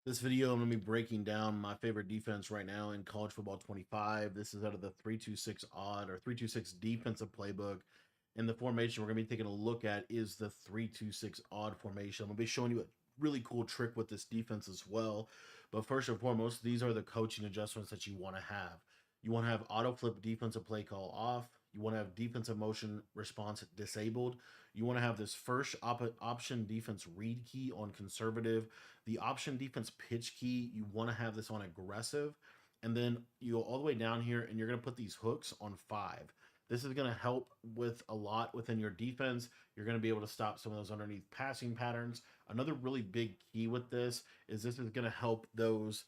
This video, I'm going to be breaking down my favorite defense right now in college football 25. This is out of the 326 odd or 326 defensive playbook. And the formation we're going to be taking a look at is the 326 odd formation. I'm going to be showing you a really cool trick with this defense as well. But first and foremost, these are the coaching adjustments that you want to have. You want to have auto flip defensive play call off. You want to have defensive motion response disabled. You want to have this first option defense read key on conservative. The option defense pitch key, you want to have this on aggressive. And then you go all the way down here and you're going to put these hooks on 5. This is going to help with a lot within your defense. You're going to be able to stop some of those underneath passing patterns. Another really big key with this is going to help those.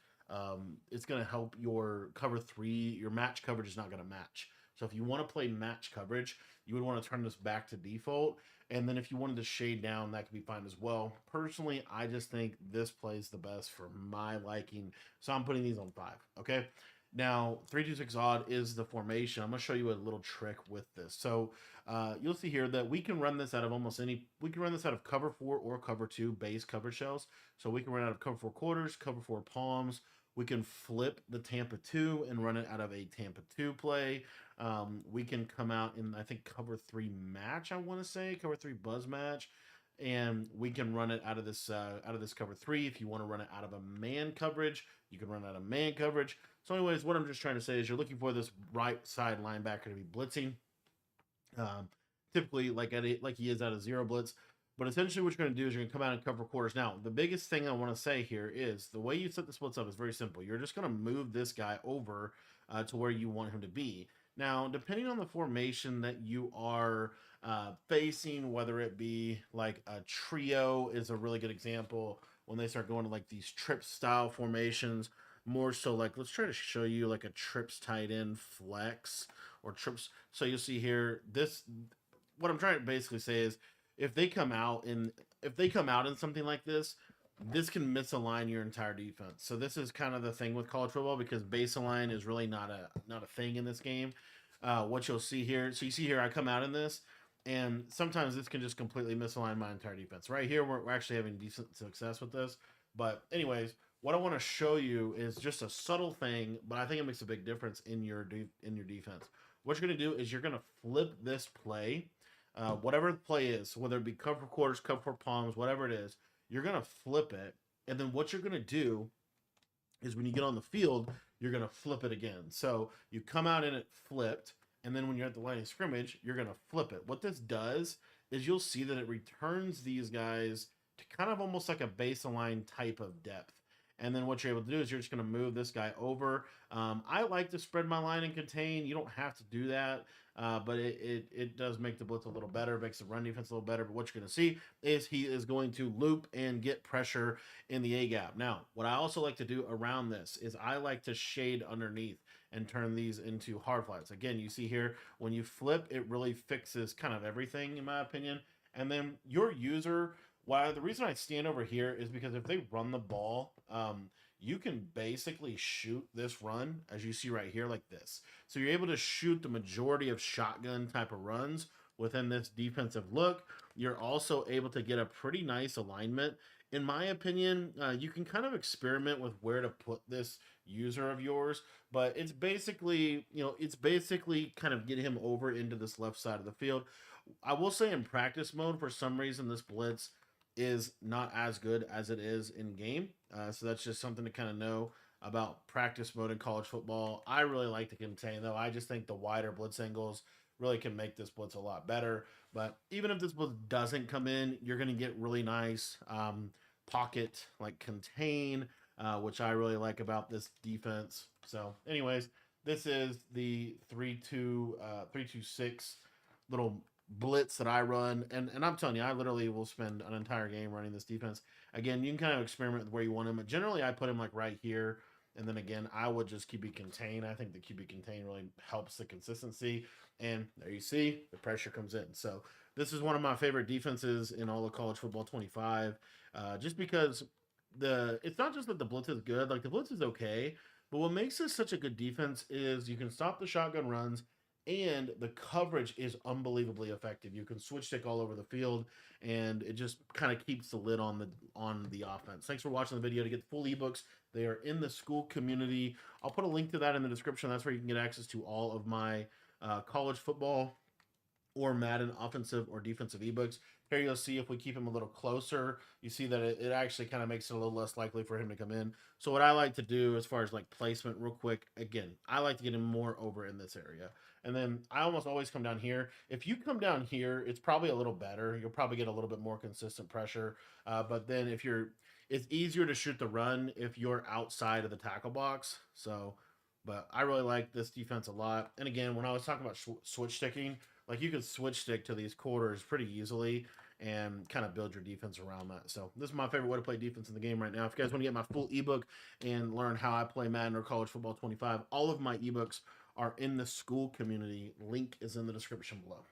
It's going to help your cover 3. Your match coverage is not going to match. So if you want to play match coverage, you would want to turn this back to default. And then if you wanted to shade down, that could be fine as well. Personally, I just think this plays the best for my liking. So I'm putting these on 5. Okay. Now, 326 odd is the formation. I'm going to show you a little trick with this. So you'll see here that we can run this out of we can run this out of cover 4 or cover 2 base coverage shells. So we can run out of cover 4 quarters, cover 4 palms. We can flip the Tampa 2 and run it out of a Tampa 2 play. We can come out in, I think, cover 3 match, I want to say, cover 3 buzz match. And we can run it out of this cover 3. If you want to run it out of a man coverage, you can run out of man coverage. So anyways, what I'm just trying to say is you're looking for this right side linebacker to be blitzing. Typically, like he is out of zero blitz. But essentially what you're going to do is you're going to come out and cover quarters. Now, the biggest thing I want to say here is the way you set the splits up is very simple. You're just going to move this guy over to where you want him to be. Now, depending on the formation that you are facing, whether it be like a trio is a really good example when they start going to like these trip style formations, more so like, let's try to show you like a trips tight end flex or trips. So you'll see here, what I'm trying to basically say is, if they come out in something like this, this can misalign your entire defense. So this is kind of the thing with college football because base align is really not a thing in this game. What you'll see here, so you see here, I come out in this, and sometimes this can just completely misalign my entire defense. Right here, we're actually having decent success with this. But anyways, what I want to show you is just a subtle thing, but I think it makes a big difference in your defense. What you're going to do is you're going to flip this play. Whatever the play is, whether it be cover quarters, cover for palms, whatever it is, you're going to flip it. And then what you're going to do is when you get on the field, you're going to flip it again. So you come out in it flipped, and then when you're at the line of scrimmage, you're going to flip it. What this does is you'll see that it returns these guys to kind of almost like a baseline type of depth. And then what you're able to do is you're just going to move this guy over. I like to spread my line and contain. You don't have to do that, but it does make the blitz a little better, makes the run defense a little better. But what you're going to see is he is going to loop and get pressure in the A-gap. Now, what I also like to do around this is I like to shade underneath and turn these into hard flats. Again, you see here, when you flip, it really fixes kind of everything, in my opinion. And then your user... Why the reason I stand over here is because if they run the ball, you can basically shoot this run as you see right here like this. So you're able to shoot the majority of shotgun type of runs within this defensive look. You're also able to get a pretty nice alignment. In my opinion, you can kind of experiment with where to put this user of yours, but it's basically, kind of get him over into this left side of the field. I will say in practice mode, for some reason, this blitz is not as good as it is in game. So that's just something to kind of know about practice mode in college football. I really like to contain, though. I just think the wider blitz angles really can make this blitz a lot better. But even if this blitz doesn't come in, you're going to get really nice pocket like contain, which I really like about this defense. So anyways, this is the 3-2-6 little blitz that I run, and I'm telling you, I literally will spend an entire game running this defense. Again, you can kind of experiment with where you want him, but generally I put him like right here, and then again, I would just QB contain. I think the QB contain really helps the consistency, and there you see, the pressure comes in. So this is one of my favorite defenses in all of college football 25, just because it's not just that the blitz is good, like the blitz is okay, but what makes this such a good defense is you can stop the shotgun runs, and the coverage is unbelievably effective. You can switch stick all over the field, and it just kind of keeps the lid on the offense. Thanks for watching the video. To get the full ebooks, they are in the school community. I'll put a link to that in the description. That's where you can get access to all of my college football or Madden offensive or defensive ebooks. Here you'll see if we keep him a little closer, you see that it actually kind of makes it a little less likely for him to come in. So what I like to do as far as like placement real quick, again, I like to get him more over in this area. And then I almost always come down here. If you come down here, it's probably a little better. You'll probably get a little bit more consistent pressure. But then it's easier to shoot the run if you're outside of the tackle box. So, but I really like this defense a lot. And again, when I was talking about switch sticking, like you could switch stick to these quarters pretty easily and kind of build your defense around that. So this is my favorite way to play defense in the game right now. If you guys want to get my full ebook and learn how I play Madden or College Football 25, all of my ebooks are in the school community. Link is in the description below.